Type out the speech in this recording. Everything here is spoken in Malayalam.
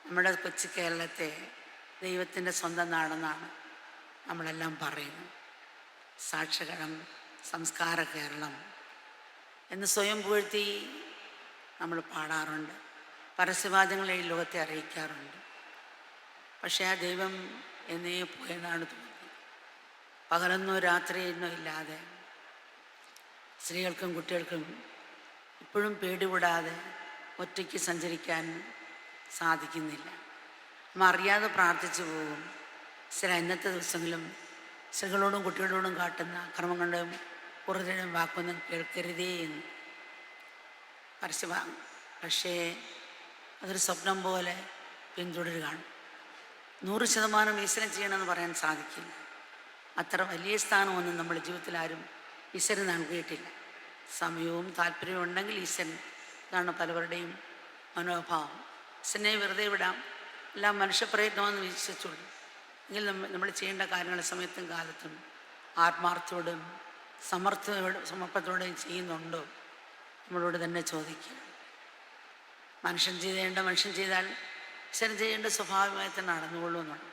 നമ്മുടെ കൊച്ചു കേരളത്തെ ദൈവത്തിൻ്റെ സ്വന്തം നാടെന്നാണ് നമ്മളെല്ലാം പറയുന്നത്. സാക്ഷരം സംസ്കാര കേരളം എന്ന് സ്വയം പുകഴ്ത്തി നമ്മൾ പാടാറുണ്ട്, പരസ്യവാചകങ്ങളെ ഈ ലോകത്തെ അറിയിക്കാറുണ്ട്. പക്ഷേ ആ ദൈവം എന്നേ പോയെന്നാണ് തോന്നുന്നത്. പകലൊന്നോ രാത്രിയെന്നോ ഇല്ലാതെ സ്ത്രീകൾക്കും കുട്ടികൾക്കും ഇപ്പോഴും പേടികൂടാതെ ഒറ്റയ്ക്ക് സഞ്ചരിക്കാൻ സാധിക്കുന്നില്ല. നമ്മൾ അറിയാതെ പ്രാർത്ഥിച്ചു പോകും. ചില ഇന്നത്തെ ദിവസങ്ങളിലും സ്ത്രീകളോടും കുട്ടികളോടും കാട്ടുന്ന അക്രമങ്ങളുടെയും കുറഞ്ഞ വാക്കൊന്നും കേൾക്കരുതേ എന്ന് പരസ്യമാകും. പക്ഷേ അതൊരു സ്വപ്നം പോലെ പിന്തുടരുകയാണ്. 100% ഈശ്വരൻ ചെയ്യണമെന്ന് പറയാൻ സാധിക്കില്ല. അത്ര വലിയ സ്ഥാനമൊന്നും നമ്മുടെ ജീവിതത്തിൽ ആരും ഈശ്വരൻ നൽകിയിട്ടില്ല. സമയവും താല്പര്യവും ഉണ്ടെങ്കിൽ ഈശ്വരൻ, ഇതാണ് പലവരുടെയും മനോഭാവം. ഈശ്വരനെ വെറുതെ വിടാം, എല്ലാം മനുഷ്യപ്രയത്നമെന്ന് വിശ്വസിച്ചുള്ളൂ. എങ്കിൽ നമ്മൾ ചെയ്യേണ്ട കാര്യങ്ങൾ സമയത്തും കാലത്തും ആത്മാർത്ഥത്തോടും സമർപ്പണത്തോടെയും ചെയ്യുന്നുണ്ടോ നമ്മളോട് തന്നെ ചോദിക്കുക. മനുഷ്യൻ ചെയ്യേണ്ട മനുഷ്യൻ ചെയ്താൽ ഈശ്വരൻ ചെയ്യേണ്ട സ്വാഭാവികമായി തന്നെ നടന്നുകൊള്ളുമെന്നുണ്ട്.